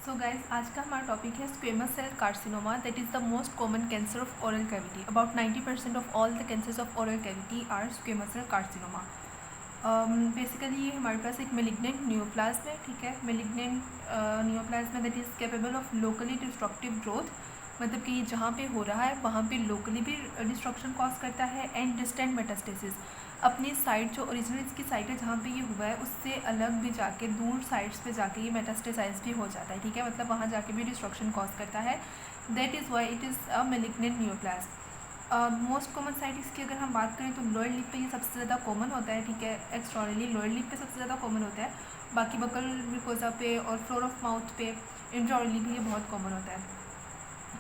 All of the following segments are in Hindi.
सो गाइज आज का हमारा टॉपिक है squamous cell carcinoma that is the most common cancer of oral cavity. About 90% of all the cancers of oral cavity are squamous cell carcinoma. Basically ये हमारे पास एक मेलिग्नेंट न्यूप्लाज्म है, ठीक है। Malignant neoplasm that is capable of locally destructive growth, मतलब कि जहाँ पे हो रहा है वहाँ पे लोकली भी डिस्ट्रक्शन कॉज करता है, एंड डिस्टेंट मेटास्टेसिस, अपनी साइड जो ओरिजिनल इसकी साइड है जहाँ पे ये हुआ है उससे अलग भी जाके दूर साइड्स पे जाके ये मेटास्टेसाइज भी हो जाता है, ठीक है। मतलब वहाँ जाके भी डिस्ट्रक्शन कॉज करता है। That is why it is a malignant neoplasm. Most common site इसकी अगर हम बात करें तो लोअर लिप पे ये सबसे ज़्यादा कॉमन होता है, ठीक है। एक्स्ट्रॉनली लोअर लिप पे सबसे ज़्यादा कॉमन होता है, बाकी बकल म्यूकोसा पे और फ्लोर ऑफ माउथ पे, इंट्राऑरली भी ये बहुत कॉमन होता है।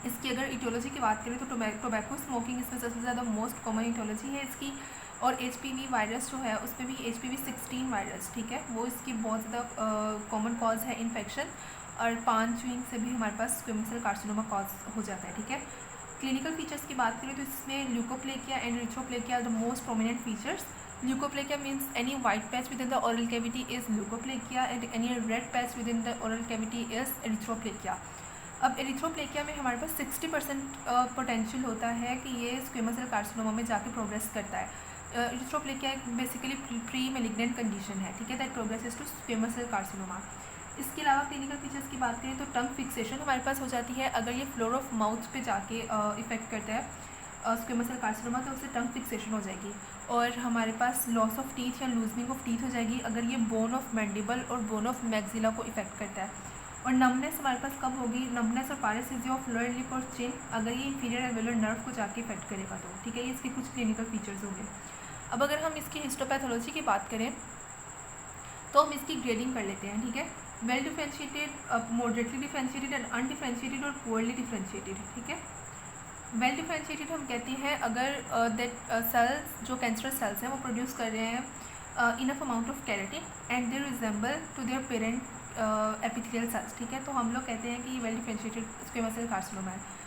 इसकी अगर इटियोलॉजी की बात करें तो टोबैको स्मोकिंग इसमें सबसे ज़्यादा मोस्ट कॉमन इटियोलॉजी है इसकी। और HPV वायरस जो है उसमें भी HPV-16 वायरस, ठीक है, वो इसकी बहुत ज़्यादा कॉमन कॉज है इन्फेक्शन। और पान च्यूइंग से भी हमारे पास स्क्वेमस सेल कार्सिनोमा कॉज हो जाता है, ठीक है। क्लिनिकल फीचर्स की बात करें तो इसमें leukoplakia and erythroplakia are the most prominent features. Leukoplakia means any white patch with in the oral cavity is leukoplakia and any red patch with in the oral cavity is erythroplakia. अब एरिथ्रोप्लेकिया में हमारे पास 60% पोटेंशियल होता है कि ये स्क्वेमस सेल कार्सिनोमा में जाके प्रोग्रेस करता है। एरिथ्रोप्लेकिया एक बेसिकली प्री मेलिग्नेंट कंडीशन है, ठीक है, that progresses to squamous cell carcinoma. इसके अलावा क्लिनिकल फीचर्स की बात करें तो टंग फिक्सेशन हमारे पास हो जाती है अगर ये फ्लोर ऑफ माउथ पे जाके इफेक्ट करता है स्क्वेमस सेल कार्सिनोमा, तो उससे टंग फिक्सेशन हो जाएगी। और हमारे पास लॉस ऑफ टीथ या लूजनिंग ऑफ टीथ हो जाएगी अगर ये बोन ऑफ मैंडिबल और बोन ऑफ मैक्सिला को इफेक्ट करता है। और नमनेस हमारे पास कब होगी? नमनेस और पैरालिसिस ऑफ लोअर लिप और चिन अगर ये इंफीरियर एल्वेलर नर्व को जाके इफेक्ट करेगा तो, ठीक है। ये इसके कुछ क्लिनिकल फीचर्स होंगे। अब अगर हम इसकी हिस्टोपैथोलॉजी की बात करें तो हम इसकी ग्रेडिंग कर लेते हैं, ठीक है। Well differentiated, moderately differentiated and undifferentiated और पुअरली डिफ्रेंशिएटेड, ठीक है। वेल डिफ्रेंशिएटेड हम कहते हैं अगर दैट सेल्स जो कैंसरस सेल्स हैं वो प्रोड्यूस कर रहे हैं enough amount of keratin and they resemble to their parent epithelial cells, ठीक है। तो हम लोग कहते हैं कि well differentiated squamous cell carcinoma है।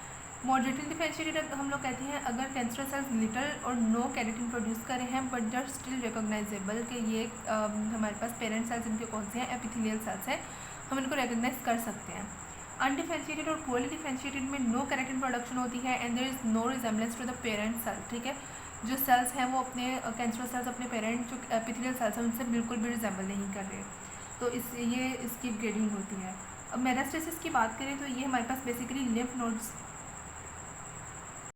मॉडरेटली डिफ्रेंशिएटेड हम लोग कहते हैं अगर कैंसरस सेल्स लिटल और नो कैरेटिन प्रोड्यूस कर रहे हैं but they are still recognizable कि ये हमारे पास पेरेंट सेल्स इनके कौन से हैं, एपिथेलियल सेल्स हैं, हम इनको रिकॉग्नाइज कर सकते हैं। अनडिफ्रेंशिएटेड और पुअरली डिफ्रेंशिएटेड में नो कैरेटिन प्रोडक्शन होती है and there is no resemblance to the parent cell, ठीक है। जो सेल्स हैं वो अपने कैंसरस सेल्स अपने पेरेंट जो एपिथेलियल सेल्स हैं उनसे बिल्कुल भी रिजेंबल नहीं कर रहे, तो ये इसकी ग्रेडिंग होती है। अब मेटास्टेसिस की बात करें तो ये हमारे पास बेसिकली लिम्फ नोड्स